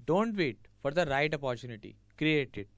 Don't wait for the right opportunity, create it.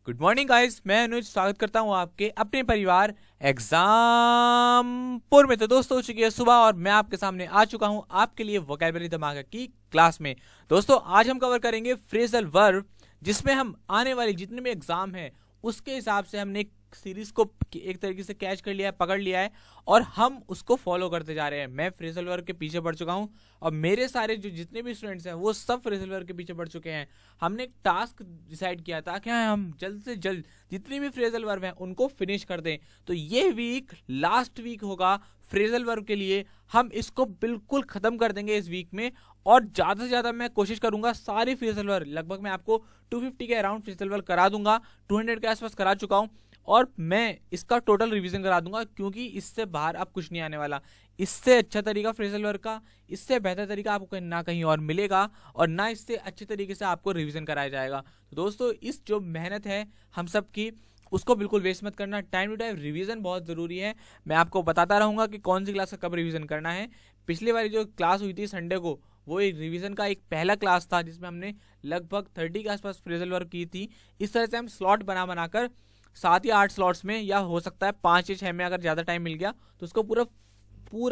Good morning guys, मैं अनुज स्वागत करता हूं आपके अपने परिवार एग्जामपुर में। तो दोस्तों, हो चुकी है सुबह और मैं आपके सामने आ चुका हूं आपके लिए वोकैबुलरी धमाका की क्लास में। दोस्तों, आज हम कवर करेंगे फ्रेजल वर्ब, जिसमें हम आने वाली जितने भी एग्जाम हैं उसके हिसाब से हमने एक सीरीज को एक तरीके से कैच कर लिया है, पकड़ लिया है और हम उसको फॉलो करते जा रहे हैं। मैं फ्रेजल वर्ब के पीछे पड़ चुका हूं और मेरे सारे जो जितने भी स्टूडेंट्स हैं वो सब फ्रेजल वर्ब के पीछे पड़ चुके हैं। हमने एक टास्क डिसाइड किया था कि हम जल्द से जल्द जितनी भी फ्रेजल वर्ब हैं उनको फिनिश कर दें। तो ये वीक लास्ट वीक होगा फ्रेजल वर्ब के लिए, हम इसको बिल्कुल खत्म कर देंगे इस वीक में। और ज्यादा से ज्यादा मैं कोशिश करूंगा सारी फ्रेजल वर्ब, लगभग मैं आपको 250 के अराउंड फ्रेजल वर्ब करा दूंगा, 200 के आसपास करा चुका हूं और मैं इसका टोटल रिवीजन करा दूंगा, क्योंकि इससे बाहर अब कुछ नहीं आने वाला। इससे अच्छा तरीका फ्रेजल वर्ब का, इससे बेहतर तरीका आपको कहीं ना कहीं और मिलेगा और ना इससे अच्छे तरीके से आपको रिवीजन कराया जाएगा। तो दोस्तों, इस जो मेहनत है हम सब की, उसको बिल्कुल वेस्ट मत करना। टाइम टू टाइम रिवीजन बहुत ज़रूरी है। मैं आपको बताता रहूँगा कि कौन सी क्लास का कब रिवीजन करना है। पिछली वाली जो क्लास हुई थी संडे को, वो एक रिवीजन का एक पहला क्लास था जिसमें हमने लगभग 30 के आसपास फ्रेजल वर्ब की थी। इस तरह से हम स्लॉट बनाकर 7 या 8 स्लॉट्स में, या हो सकता है 5 या 6 में, अगर ज़्यादा टाइम मिल गया तो उसको पूरा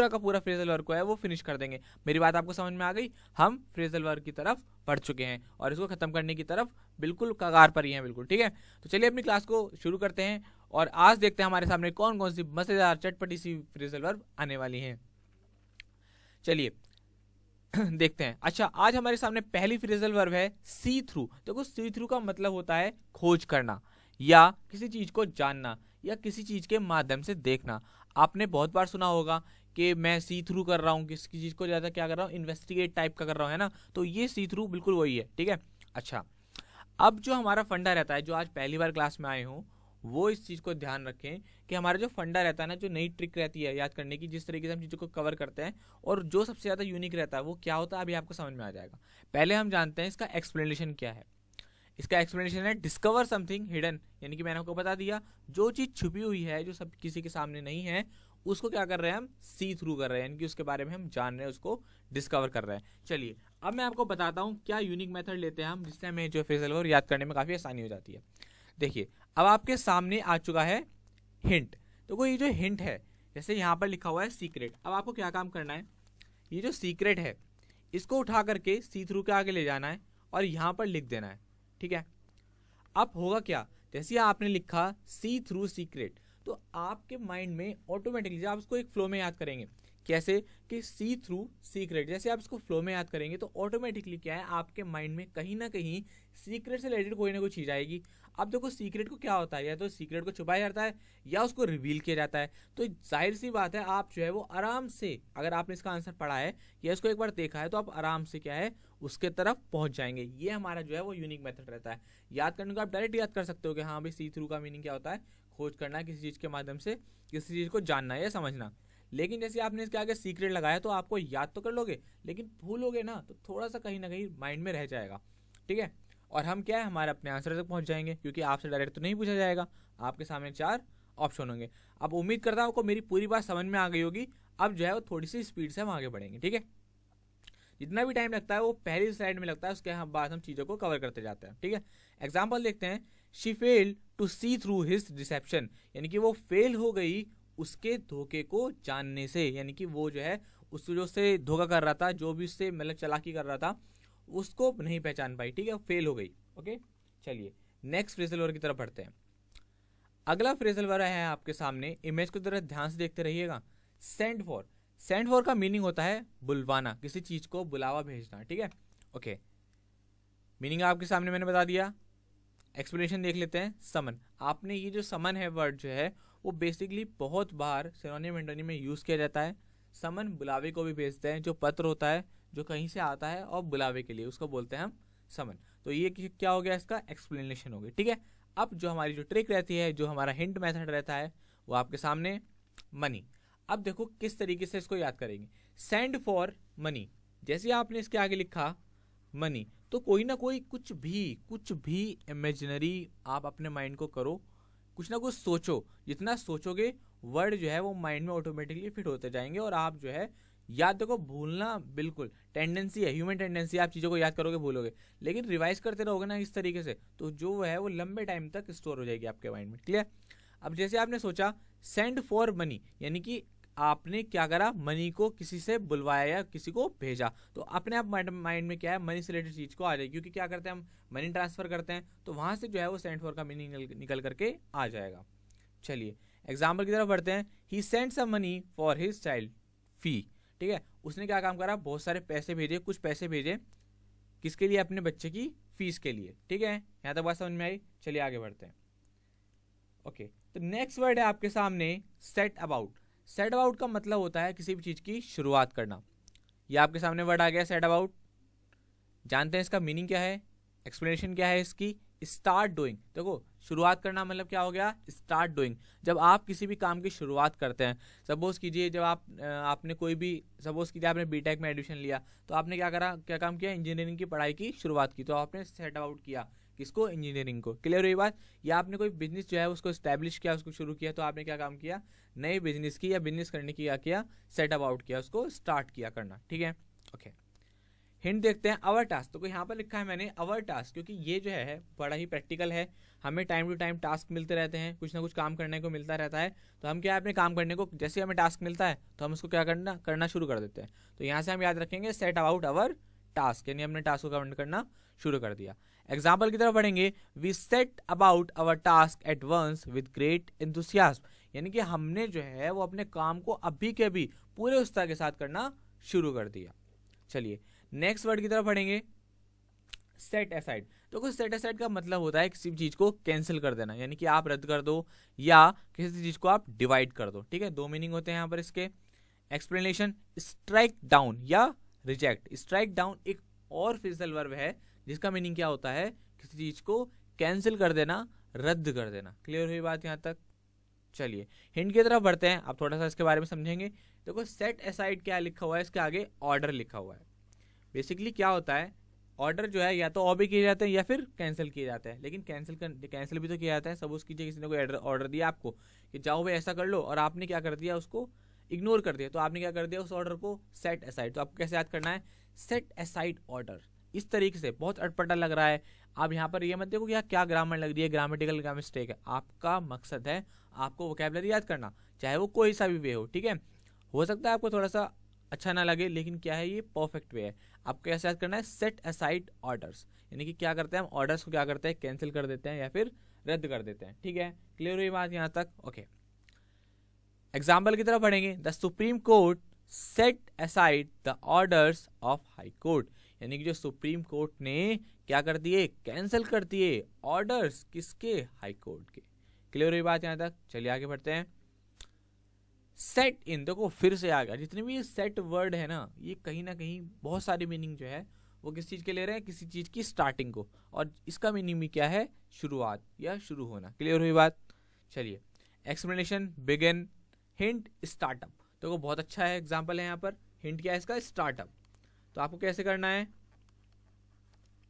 का पूरा फ्रेजल वर्ब को है वो फिनिश कर देंगे। मेरी बात आपको समझ में आ गई? हम फ्रेजल वर्ब की तरफ बढ़ चुके हैं और इसको खत्म करने की तरफ बिल्कुल कगार पर ही हैं, बिल्कुल ठीक है। तो चलिए अपनी क्लास को शुरू करते हैं और आज देखते हैं हमारे सामने कौन कौन सी मजेदार चटपटी सी फ्रेजल वर्ब आने वाली हैं। चलिए देखते हैं। अच्छा, आज हमारे सामने पहली फ्रेजल वर्ब है सी थ्रू। देखो, सी थ्रू का मतलब होता है खोज करना या किसी चीज को जानना या किसी चीज के माध्यम से देखना। आपने बहुत बार सुना होगा कि मैं सी थ्रू कर रहा हूँ, किसी चीज को ज्यादा क्या कर रहा हूँ, इन्वेस्टिगेट टाइप का कर रहा हूँ, है ना। तो ये सी थ्रू बिल्कुल वही है, ठीक है। अच्छा, अब जो हमारा फंडा रहता है, जो आज पहली बार क्लास में आए हो वो इस चीज़ को ध्यान रखें कि हमारा जो फंडा रहता है ना, जो नई ट्रिक रहती है याद करने की, जिस तरीके से हम चीज़ों को कवर करते हैं और जो सबसे ज़्यादा यूनिक रहता है वो क्या होता है, अभी आपको समझ में आ जाएगा। पहले हम जानते हैं इसका एक्सप्लेनेशन क्या है। इसका एक्सप्लेनेशन है डिस्कवर समथिंग हिडन, यानी कि मैंने आपको बता दिया जो चीज़ छुपी हुई है, जो सब किसी के सामने नहीं है, उसको क्या कर रहे हैं हम, सी थ्रू कर रहे हैं, यानी कि उसके बारे में हम जान रहे हैं, उसको डिस्कवर कर रहे हैं। चलिए अब मैं आपको बताता हूँ क्या यूनिक मेथड लेते हैं हम, जिससे हमें जो फ्रेजल वर्ब याद करने में काफ़ी आसानी हो जाती है। देखिए, अब आपके सामने आ चुका है हिंट। तो कोई ये जो हिंट है, जैसे यहाँ पर लिखा हुआ है सीक्रेट, अब आपको क्या काम करना है, ये जो सीक्रेट है इसको उठा करके सी थ्रू के आगे ले जाना है और यहाँ पर लिख देना है, ठीक है। अब होगा क्या, जैसे आपने लिखा सी थ्रू सीक्रेट, तो आपके माइंड में ऑटोमेटिकली आप उसको एक फ्लो में याद करेंगे। कैसे कि सी थ्रू सीक्रेट, जैसे आप इसको फ्लो में याद करेंगे तो ऑटोमेटिकली क्या है, आपके माइंड में कहीं ना कहीं सीक्रेट से रिलेटेड कोई ना कोई चीज़ आएगी। अब देखो, सीक्रेट को क्या होता है, या तो सीक्रेट को छुपाया जाता है या उसको रिवील किया जाता है। तो जाहिर सी बात है, आप जो है वो आराम से, अगर आपने इसका आंसर पढ़ा है या इसको एक बार देखा है, तो आप आराम से क्या है उसके तरफ पहुंच जाएंगे। ये हमारा जो है वो यूनिक मेथड रहता है याद करने को। आप डायरेक्ट याद कर सकते हो कि हाँ भाई, सी थ्रू का मीनिंग क्या होता है, खोज करना, किसी चीज़ के माध्यम से किसी चीज़ को जानना या समझना। लेकिन जैसे आपने इसके आगे सीक्रेट लगाया तो आपको याद तो कर लोगे, लेकिन भूलोगे ना तो थोड़ा सा कहीं ना कहीं माइंड में रह जाएगा, ठीक है। और हम क्या है, हमारे अपने आंसर तक पहुंच जाएंगे, क्योंकि आपसे डायरेक्ट तो नहीं पूछा जाएगा, आपके सामने 4 ऑप्शन होंगे। अब उम्मीद करता हूँ आपको मेरी पूरी बात समझ में आ गई होगी। अब जो है वो थोड़ी सी स्पीड से हम आगे बढ़ेंगे, ठीक है। जितना भी टाइम लगता है वो पहली स्लाइड में लगता है, उसके बाद हम चीज़ों को कवर करते जाते हैं, ठीक है। एग्जाम्पल देखते हैं। She failed to see through his deception, यानी कि वो फेल हो गई उसके धोखे को जानने से, यानी कि वो जो है उसको जो से धोखा कर रहा था, जो भी उससे मतलब चालाकी कर रहा था, उसको नहीं पहचान पाई, ठीक है, फेल हो गई। ओके, चलिए नेक्स्ट फ्रेजल वर्ब की तरफ बढ़ते हैं। अगला फ्रेजल वर्ब है आपके सामने, इमेज को जरा ध्यान से देखते रहिएगा। Send for. सेंड फॉर का मीनिंग होता है बुलवाना, किसी चीज को बुलावा भेजना, ठीक है। ओके, मीनिंग आपके सामने मैंने बता दिया। एक्सप्लेनेशन देख लेते हैं। समन, आपने ये जो समन है वर्ड जो है वो बेसिकली बहुत बार सिनोनिम एंटोनिम में यूज किया जाता है। समन बुलावे को भी भेजते हैं, जो पत्र होता है जो कहीं से आता है और बुलावे के लिए, उसको बोलते हैं हम समन। तो ये क्या हो गया, इसका एक्सप्लेनेशन हो गया, ठीक है। अब जो हमारी जो ट्रिक रहती है, जो हमारा हिंट मेथड रहता है, वो आपके सामने मनी। अब देखो किस तरीके से इसको याद करेंगे। सेंड फॉर मनी, जैसे आपने इसके आगे लिखा मनी, तो कोई ना कोई कुछ भी इमेजिनरी आप अपने माइंड को करो, कुछ ना कुछ सोचो। जितना सोचोगे वर्ड जो है वो माइंड में ऑटोमेटिकली फिट होते जाएंगे और आप जो है याद देखो, भूलना बिल्कुल टेंडेंसी है, ह्यूमन टेंडेंसी, आप चीज़ों को याद करोगे भूलोगे, लेकिन रिवाइज करते रहोगे ना इस तरीके से, तो जो है वो लंबे टाइम तक स्टोर हो जाएगी आपके माइंड में। क्लियर। अब जैसे आपने सोचा सेंड फॉर मनी, यानी कि आपने क्या करा, मनी को किसी से बुलवाया या किसी को भेजा, तो अपने आप माइंड में क्या है, मनी से रिलेटेड चीज को आ जाएगी, क्योंकि क्या करते हैं हम, मनी ट्रांसफर करते हैं, तो वहां से जो है वो सेंड फॉर का मीनिंग निकल करके आ जाएगा। चलिए एग्जाम्पल की तरफ बढ़ते हैं। He send some money for his child fee. ठीक है, उसने क्या काम करा, बहुत सारे पैसे भेजे, कुछ पैसे भेजे किसके लिए, अपने बच्चे की फीस के लिए। ठीक है, यहाँ तक बात समझ में आई। चलिए आगे बढ़ते हैं। ओके, तो नेक्स्ट वर्ड है आपके सामने सेट अबाउट। सेट अबाउट का मतलब होता है किसी भी चीज की शुरुआत करना। ये आपके सामने वर्ड आ गया सेट अबाउट। जानते हैं इसका मीनिंग क्या है, एक्सप्लेनेशन क्या है इसकी, स्टार्ट डूइंग। देखो शुरुआत करना मतलब क्या हो गया, स्टार्ट डूइंग। जब आप किसी भी काम की शुरुआत करते हैं, सपोज कीजिए जब आपने कोई भी, सपोज कीजिए आपने बीटेक में एडमिशन लिया, तो आपने क्या करा, क्या काम किया, इंजीनियरिंग की पढ़ाई की शुरुआत की, तो आपने सेट अबाउट किया किसको, इंजीनियरिंग को। क्लियर हुई बात। या आपने कोई बिजनेस जो है उसको स्टैब्लिश किया, उसको शुरू किया, तो आपने क्या काम किया, नए बिजनेस की या बिजनेस करने की क्या किया, सेट अबाउट किया, उसको स्टार्ट किया करना। ठीक है, ओके। हिंट देखते हैं, अवर टास्क। तो यहाँ पर लिखा है मैंने अवर टास्क, क्योंकि ये जो है बड़ा ही प्रैक्टिकल है। हमें टाइम टू टाइम टास्क मिलते रहते हैं, कुछ ना कुछ काम करने को मिलता रहता है, तो हम क्या है, अपने काम करने को, जैसे हमें टास्क मिलता है तो हम उसको क्या करना शुरू कर देते हैं। तो यहाँ से हम याद रखेंगे सेट अबाउट अवर टास्क, यानी हमने टास्क को काउंट करना शुरू कर दिया। एग्जाम्पल की तरफ पढ़ेंगे, we set about our task at once with great enthusiasm, यानी कि हमने जो है वो अपने काम को अभी के अभी पूरे उत्साह के साथ करना शुरू कर दिया। चलिए नेक्स्ट वर्ड की तरफ पढ़ेंगे, सेट असाइड। तो कुछ सेट असाइड का मतलब होता है किसी चीज को कैंसिल कर देना, यानी कि आप रद्द कर दो या किसी चीज को आप डिवाइड कर दो। ठीक है, दो मीनिंग होते हैं यहाँ पर इसके। एक्सप्लेनेशन, स्ट्राइक डाउन या रिजेक्ट। स्ट्राइक डाउन एक और फिजिकल वर्ब है जिसका मीनिंग क्या होता है, किसी चीज को कैंसिल कर देना, रद्द कर देना। क्लियर हुई बात यहाँ तक। चलिए हिंट की तरफ बढ़ते हैं, आप थोड़ा सा इसके बारे में समझेंगे। देखो सेट असाइड क्या लिखा हुआ है, इसके आगे ऑर्डर लिखा हुआ है। बेसिकली क्या होता है, ऑर्डर जो है या तो ऑफ भी किए जाते हैं या फिर कैंसिल किए जाते हैं, लेकिन कैंसिल भी तो किया जाता है। सपोज कीजिए किसी ने कोई ऑर्डर दिया आपको कि जाओ भाई ऐसा कर लो, और आपने क्या कर दिया, उसको इग्नोर कर दिया, तो आपने क्या कर दिया, उस ऑर्डर को सेट असाइड। तो आपको कैसे याद करना है, सेट असाइड ऑर्डर। इस तरीके से बहुत अटपटा लग रहा है, आप यहाँ पर ये मत देखो कि यार क्या ग्रामर लग रही है, ग्रामेटिकल क्या मिस्टेक है। आपका मकसद है आपको वोकैबुलरी याद करना, चाहे वो कोई सा भी वे हो। ठीक है, हो सकता है आपको थोड़ा सा अच्छा ना लगे, लेकिन क्या है ये परफेक्ट वे है। आपको कैसे याद करना है, सेट असाइड ऑर्डर्स, यानी कि क्या करते हैं हम, ऑर्डर्स को क्या करते हैं, कैंसिल कर देते हैं या फिर रद्द कर देते हैं। ठीक है, क्लियर हुई बात यहाँ तक। ओके, एग्जाम्पल की तरफ पढ़ेंगे, the supreme court set aside the orders of high court, यानी कि जो सुप्रीम कोर्ट ने क्या कर दिए, कैंसिल कर दिए ऑर्डर्स किसके, हाई कोर्ट के। क्लियर हुई बात यहाँ तक। चलिए आगे बढ़ते हैं। सेट इन, देखो फिर से आ गया, जितने भी ये सेट वर्ड है ना, ये कहीं ना कहीं बहुत सारी मीनिंग जो है वो किस चीज के ले रहे हैं, किसी चीज की स्टार्टिंग को, और इसका मीनिंग भी क्या है, शुरुआत या शुरू होना। क्लियर हुई बात। चलिए एक्सप्लेनेशन, बिगिन, हिंट, स्टार्टअप। देखो बहुत अच्छा है एग्जाम्पल है यहाँ पर। हिंट क्या है इसका, स्टार्टअप। तो आपको कैसे करना है,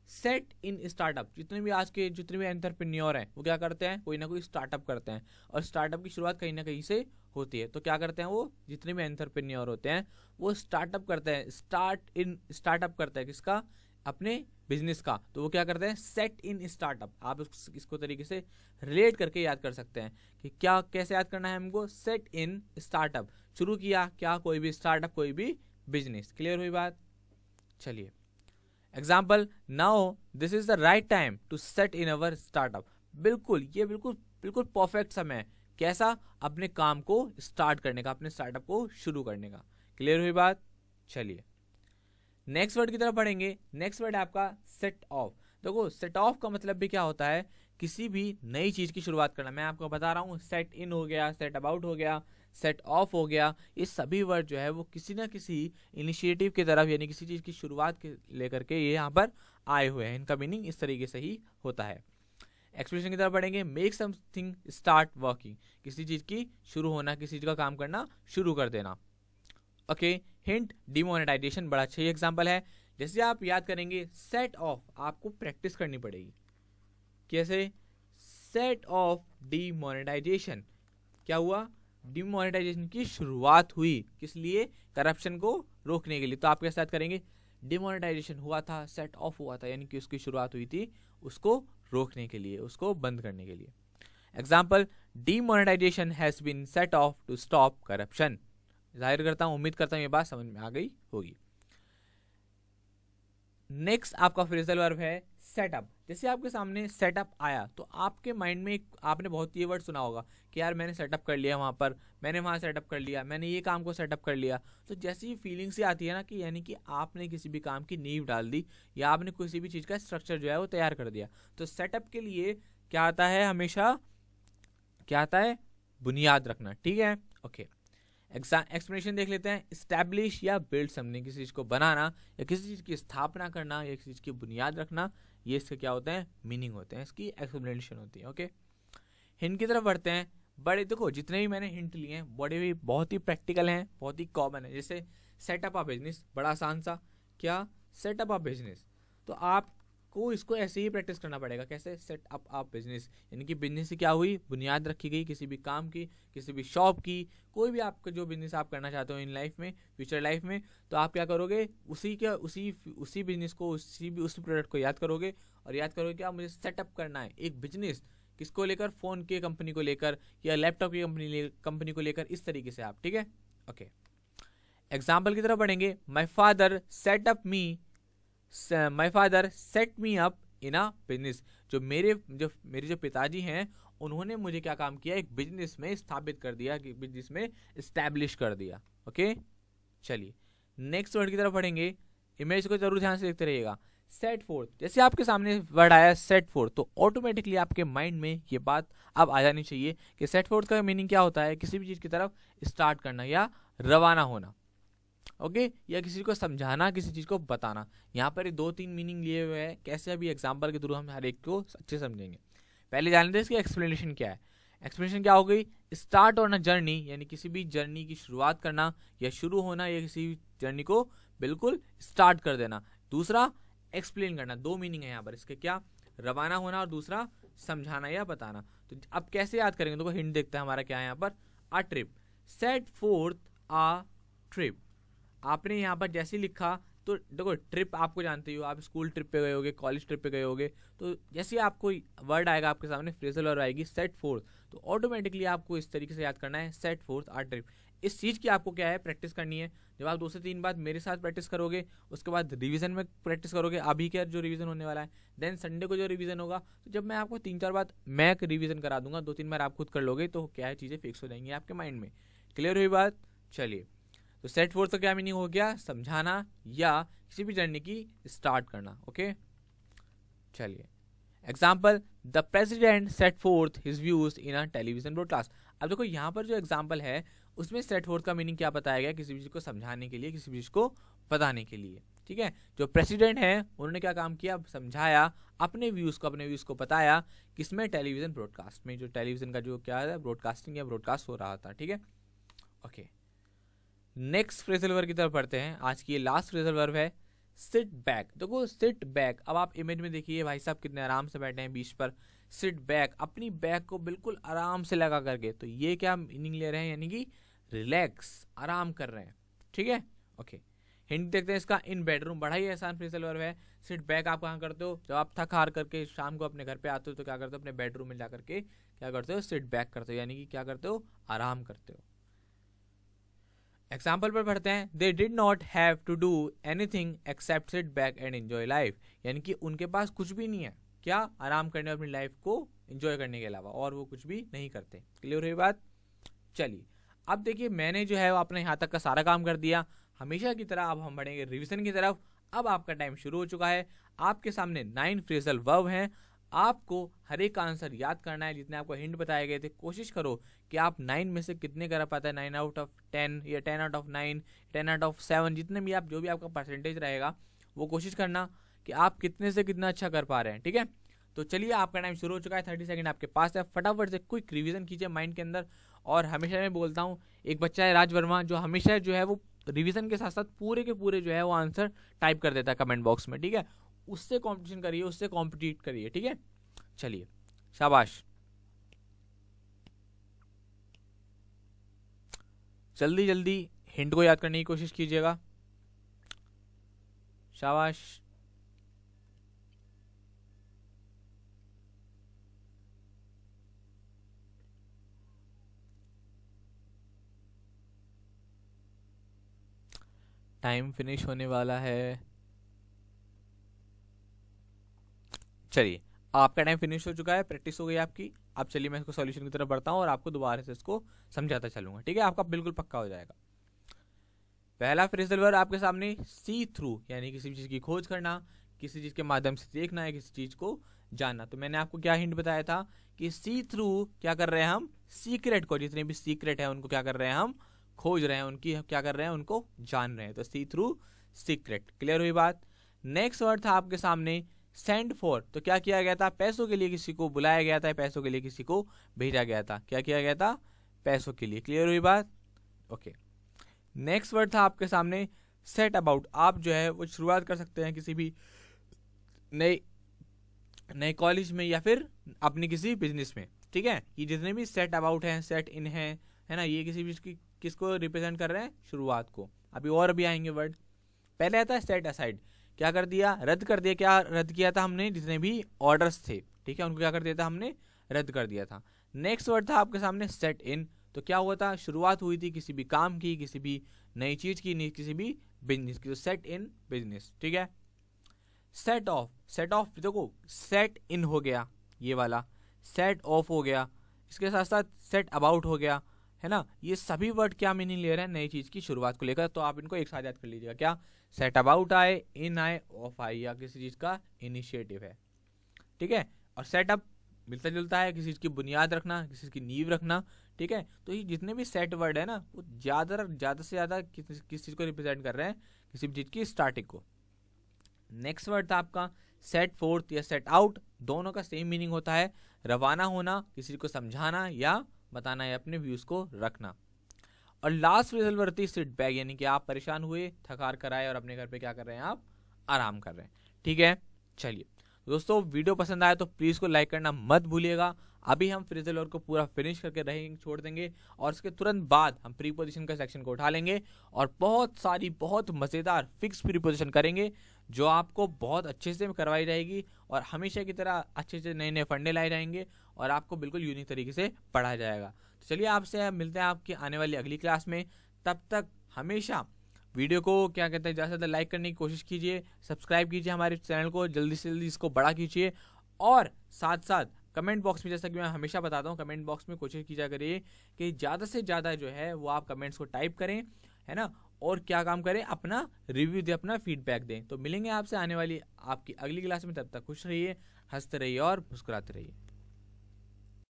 सेट इन स्टार्टअप। जितने भी आज के जितने भी एंटरप्रेन्योर हैं वो क्या करते हैं, कोई ना कोई स्टार्टअप करते हैं, और स्टार्टअप की शुरुआत कहीं ना कहीं से होती है। तो क्या करते हैं वो, जितने भी एंटरप्रेन्योर होते हैं वो स्टार्टअप करते हैं, स्टार्टअप करते हैं किसका, अपने बिजनेस का। तो वो क्या करते हैं, सेट इन स्टार्टअप। आप इसको तरीके से रिलेट करके याद कर सकते हैं कि क्या कैसे याद करना है हमको, सेट इन स्टार्टअप, शुरू किया क्या, कोई भी स्टार्टअप, कोई भी बिजनेस। क्लियर हुई बात। चलिए example, now this is the right time to set in our startup. बिल्कुल ये बिल्कुल बिल्कुल परफेक्ट समय है, कैसा, अपने काम को स्टार्ट करने का, अपने स्टार्टअप को शुरू करने का। क्लियर हुई बात। चलिए नेक्स्ट वर्ड की तरफ पढ़ेंगे। नेक्स्ट वर्ड है आपका सेट ऑफ। देखो सेट ऑफ का मतलब भी क्या होता है, किसी भी नई चीज की शुरुआत करना। मैं आपको बता रहा हूँ, सेट इन हो गया, सेट अबाउट हो गया, सेट ऑफ हो गया, ये सभी वर्ड जो है वो किसी ना किसी इनिशिएटिव की तरफ, यानी किसी चीज की शुरुआत के लेकर के ये यहाँ पर आए हुए हैं। इनका मीनिंग इस तरीके से ही होता है। एक्सप्लेनेशन की तरफ पढ़ेंगे, मेक समथिंग स्टार्ट वर्किंग, किसी चीज की शुरू होना, किसी चीज का काम करना शुरू कर देना। Okay, hint, demonetisation. बड़ा अच्छा एग्जांपल है। जैसे आप याद करेंगे सेट ऑफ, आपको प्रैक्टिस करनी पड़ेगी। कैसे, सेट ऑफ डिमोनेटाइजेशन, क्या हुआ, डिमोनेटाइजेशन की शुरुआत हुई, किस लिए? करप्शन को रोकने के लिए। तो आप कैसे याद करेंगे? डिमोनेटाइजेशन हुआ था, सेट ऑफ हुआ था, यानी कि उसकी शुरुआत हुई थी उसको रोकने के लिए, उसको बंद करने के लिए। Example, demonetisation has been set off to stop corruption. जाहिर करता हूं, उम्मीद करता हूं ये बात समझ में आ गई होगी। नेक्स्ट आपका फ्रेजल वर्ब है सेटअप। जैसे आपके सामने सेटअप आया तो आपके माइंड में आपने बहुत ये वर्ड सुना होगा कि यार मैंने सेटअप कर लिया, वहां पर मैंने वहां सेटअप कर लिया, मैंने ये काम को सेटअप कर लिया। तो जैसी फीलिंग से आती है ना कि यानी कि आपने किसी भी काम की नींव डाल दी या आपने किसी भी चीज का स्ट्रक्चर जो है वो तैयार कर दिया। तो सेटअप के लिए क्या आता है? हमेशा क्या आता है? बुनियाद रखना। ठीक है, ओके। एक्सप्लेनेशन देख लेते हैं। एस्टैब्लिश या बिल्ड समथिंग, किसी चीज को बनाना या किसी चीज की स्थापना करना या किसी चीज की बुनियाद रखना, ये इसके क्या होते हैं? मीनिंग होते हैं, इसकी एक्सप्लेनेशन होती है। ओके, हिंट की तरफ बढ़ते हैं। बड़े देखो, जितने भी मैंने हिंट लिए हैं बड़े भी बहुत ही प्रैक्टिकल हैं, बहुत ही कॉमन है। जैसे सेटअप अ बिजनेस, बड़ा आसान सा, क्या? Setup a business. तो आपको इसको ऐसे ही प्रैक्टिस करना पड़ेगा। कैसे? सेट अप अ बिजनेस, यानी कि बिजनेस से क्या हुई? बुनियाद रखी गई किसी भी काम की, किसी भी शॉप की, कोई भी आपका जो बिजनेस आप करना चाहते हो इन लाइफ में, फ्यूचर लाइफ में, तो आप क्या करोगे? उसी बिजनेस को, उसी प्रोडक्ट को याद करोगे और याद करोगे कि आप मुझे सेटअप करना है एक बिजनेस। किसको लेकर? फोन के कंपनी को लेकर या लैपटॉप की कंपनी को लेकर, इस तरीके से आप। ठीक है, ओके। एग्जाम्पल की तरफ बढ़ेंगे। My father set me up in a business. जो मेरे पिताजी हैं उन्होंने मुझे क्या काम किया? एक बिजनेस में स्थापित कर दिया, कि बिजनेस में एस्टैब्लिश कर दिया। ओके, चलिए नेक्स्ट वर्ड की तरफ बढ़ेंगे। इमेज को जरूर ध्यान से देखते रहिएगा। सेट फोर्थ, जैसे आपके सामने वर्ड आया सेट फोर्थ, तो ऑटोमेटिकली आपके माइंड में ये बात अब आ जानी चाहिए कि सेट फोर्थ का मीनिंग क्या होता है? किसी भी चीज की तरफ स्टार्ट करना या रवाना होना। ओके, या किसी को समझाना, किसी चीज को बताना। यहाँ पर 2-3 मीनिंग लिए हुए हैं, कैसे अभी एग्जाम्पल के थ्रू हम हर एक को अच्छे समझेंगे। पहले जान लेते हैं इसकी एक्सप्लेनेशन क्या है। एक्सप्लेनेशन क्या हो गई? स्टार्ट ऑन अ जर्नी, यानी किसी भी जर्नी की शुरुआत करना या शुरू होना, या किसी भी जर्नी को बिल्कुल स्टार्ट कर देना। दूसरा, एक्सप्लेन करना। 2 मीनिंग है यहाँ पर इसके, क्या? रवाना होना और दूसरा समझाना या बताना। तो अब कैसे याद करेंगे? देखो हिंट देखते हैं हमारा क्या है यहाँ पर। A trip, set fourth a trip. आपने यहाँ पर जैसे लिखा तो देखो ट्रिप आपको जानते ही हो, आप स्कूल ट्रिप पे गए होगे, कॉलेज ट्रिप पे गए होगे, तो जैसे आपको वर्ड आएगा आपके सामने, फ्रेजल वर्ड आएगी सेट फोर्थ, तो ऑटोमेटिकली आपको इस तरीके से याद करना है, सेट फोर्थ अ ट्रिप। इस चीज़ की आपको क्या है? प्रैक्टिस करनी है। जब आप 2 से 3 बार मेरे साथ प्रैक्टिस करोगे, उसके बाद रिवीजन में प्रैक्टिस करोगे, अभी क्या जो रिवीजन होने वाला है, देन संडे को जो रिवीजन होगा, तो जब मैं आपको 3-4 बार मैं रिवीजन करा दूंगा, 2-3 बार आप खुद कर लोगे, तो क्या है? चीज़ें फिक्स हो जाएंगी आपके माइंड में। क्लियर हुई बात? चलिए, तो सेट फोर्थ का क्या मीनिंग हो गया? समझाना या किसी भी जर्नी की स्टार्ट करना। ओके, चलिए example, the president set fourth his views in a television broadcast. अब देखो यहाँ पर जो एग्जाम्पल है उसमें सेट फोर्थ का मीनिंग क्या बताया गया? किसी भी चीज को समझाने के लिए, किसी भी चीज को बताने के लिए। ठीक है, जो प्रेसिडेंट है उन्होंने क्या काम किया? समझाया, अपने व्यूज को बताया, किसमें? टेलीविजन ब्रॉडकास्ट में, जो टेलीविजन का जो क्या है ब्रॉडकास्टिंग या ब्रॉडकास्ट हो रहा था। ठीक है, ओके। नेक्स्ट फ्रेजल वर्ब की तरफ बढ़ते हैं। आज की ये लास्ट फ्रेजल वर्ब है सिट बैक। देखो सिट बैक, अब आप इमेज में देखिए भाई साहब कितने आराम से बैठे हैं बीच पर। सिट बैक, अपनी बैक को बिल्कुल आराम से लगा करके, तो ये क्या मीनिंग ले रहे हैं? यानी कि रिलैक्स, आराम कर रहे हैं। ठीक है, ओके। हिंट देखते हैं इसका। इन बेडरूम, बड़ा ही आसान फ्रेजल वर्ब है। सिट बैक आप कहाँ करते हो? जब आप थक हार करके शाम को अपने घर पे आते हो तो क्या करते हो? अपने बेडरूम में जाकर के क्या करते हो? सिट बैक करते हो, यानी कि क्या करते हो? आराम करते हो। एग्जाम्पल पर पढ़ते हैं। They did not have to do anything except sit back and enjoy life, यानी कि उनके पास कुछ भी नहीं है, क्या? आराम करने, अपनी लाइफ को एंजॉय करने के अलावा, और वो कुछ भी नहीं करते। क्लियर हुई बात? चलिए अब देखिए, मैंने जो है वो अपने यहाँ तक का सारा काम कर दिया। हमेशा की तरह अब हम बढ़ेंगे रिवीजन की तरफ। अब आपका टाइम शुरू हो चुका है। आपके सामने 9 फ्रेजल वर्ब हैं। आपको हर एक का आंसर याद करना है। जितने आपको हिंट बताए गए थे, कोशिश करो कि आप 9 में से कितने कर पाते हैं। 9 आउट ऑफ 10 या 10 आउट ऑफ 9, 10 आउट ऑफ 7, जितने भी आप, जो भी आपका परसेंटेज रहेगा, वो कोशिश करना कि आप कितने से कितना अच्छा कर पा रहे हैं। ठीक है, तो चलिए आपका टाइम शुरू हो चुका है। 30 सेकंड आपके पास है, फटाफट से क्विक रिवीजन कीजिए माइंड के अंदर। और हमेशा मैं बोलता हूँ, एक बच्चा है राज वर्मा, जो हमेशा जो है वो रिवीजन के साथ साथ पूरे के पूरे जो है वो आंसर टाइप कर देता है कमेंट बॉक्स में। ठीक है, उससे कॉम्पिटिशन करिए, उससे कॉम्पिटिट करिए। ठीक है, चलिए शाबाश। जल्दी जल्दी हिंट को याद करने की कोशिश कीजिएगा। शाबाश। टाइम फिनिश होने वाला है। चलिए, आपका टाइम फिनिश हो चुका है, प्रैक्टिस हो गई आपकी। अब चलिए मैं इसको सॉल्यूशन की तरफ बढ़ता हूँ और आपको दोबारा से इसको समझाता चलूंगा, ठीक है? आपका बिल्कुल पक्का हो जाएगा। पहला फ्रेजल वर्ब आपके सामने सी थ्रू, यानी किसी भी चीज की खोज करना, किसी चीज के माध्यम से देखना है, किसी चीज को जानना। तो मैंने आपको क्या हिंट बताया था कि सी थ्रू क्या कर रहे हैं हम, सीक्रेट को, जितने भी सीक्रेट है उनको क्या कर रहे हैं हम, खोज रहे हैं, उनकी क्या कर रहे हैं, उनको जान रहे हैं। तो सी थ्रू सीक्रेट, क्लियर हुई बात। नेक्स्ट वर्ड था आपके सामने सेंड फॉर। तो क्या किया गया था, पैसों के लिए किसी को बुलाया गया था, पैसों के लिए किसी को भेजा गया था। क्या किया गया था, पैसों के लिए, क्लियर हुई बात, ओके। नेक्स्ट वर्ड था आपके सामने सेट अबाउट। आप जो है वो शुरुआत कर सकते हैं किसी भी नए कॉलेज में या फिर अपनी किसी बिजनेस में, ठीक है? ये जितने भी सेट अबाउट हैं, सेट इन है ना, ये किसी भी किसको रिप्रेजेंट कर रहे हैं, शुरुआत को। अभी और भी आएंगे वर्ड। पहले आता है सेट असाइड। क्या कर दिया, रद्द कर दिया। क्या रद्द किया था हमने, जितने भी ऑर्डर्स थे, ठीक है, उनको क्या कर दिया था हमने, रद्द कर दिया था। नेक्स्ट वर्ड था आपके सामने सेट इन। तो क्या हुआ था, शुरुआत हुई थी किसी भी काम की, किसी भी नई चीज की, किसी भी बिजनेस की। तो सेट इन बिजनेस, ठीक है। सेट ऑफ, सेट ऑफ देखो, सेट इन हो गया ये वाला, सेट ऑफ हो गया, इसके साथ साथ सेट अबाउट हो गया, है ना। ये सभी वर्ड क्या मीनिंग ले रहे हैं, नई चीज की शुरुआत को लेकर। तो आप इनको एक साथ याद कर लीजिएगा। क्या, सेट अबाउट आए, इन आए, ऑफ आए, या किसी चीज का इनिशिएटिव है, ठीक है। और सेटअप मिलता जुलता है, किसी चीज की बुनियाद रखना, किसी चीज की नींव रखना, ठीक है। तो ये जितने भी सेट वर्ड है ना, वो ज्यादा से ज्यादा किस चीज को रिप्रेजेंट कर रहे हैं, किसी भी चीज की स्टार्टिंग को। नेक्स्ट वर्ड था आपका सेट फोर्थ या सेट आउट। दोनों का सेम मीनिंग होता है, रवाना होना, किसी को समझाना या बताना या अपने व्यूज को रखना। और लास्ट फ्रेजल वर्ड थी सिट बैक, यानी कि आप परेशान हुए, थकार कर आए और अपने घर पे क्या कर रहे हैं, आप आराम कर रहे हैं, ठीक है। चलिए दोस्तों, वीडियो पसंद आया तो प्लीज को लाइक करना मत भूलिएगा। अभी हम फ्रेजल वर्ड को पूरा फिनिश करके रहेंगे, छोड़ देंगे, और उसके तुरंत बाद हम प्रीपोजिशन का सेक्शन को उठा लेंगे और बहुत सारी बहुत मजेदार फिक्स प्रीपोजिशन करेंगे, जो आपको बहुत अच्छे से करवाई जाएगी और हमेशा की तरह अच्छे से नए नए फंडे लाए जाएंगे और आपको बिल्कुल यूनिक तरीके से पढ़ाया जाएगा। तो चलिए आपसे मिलते हैं आपकी आने वाली अगली क्लास में। तब तक हमेशा वीडियो को क्या कहते हैं, ज़्यादा से ज़्यादा लाइक करने की कोशिश कीजिए, सब्सक्राइब कीजिए हमारे चैनल को, जल्दी से जल्दी इसको बड़ा कीजिए, और साथ साथ कमेंट बॉक्स में, जैसा कि मैं हमेशा बताता हूँ, कमेंट बॉक्स में कोशिश कीजिए करिए कि ज़्यादा से ज़्यादा जो है वो आप कमेंट्स को टाइप करें, है ना, और क्या काम करें, अपना रिव्यू दें, अपना फीडबैक दें। तो मिलेंगे आपसे आने वाली आपकी अगली क्लास में, तब तक खुश रहिए, हंसते रहिए और मुस्कुराते रहिए।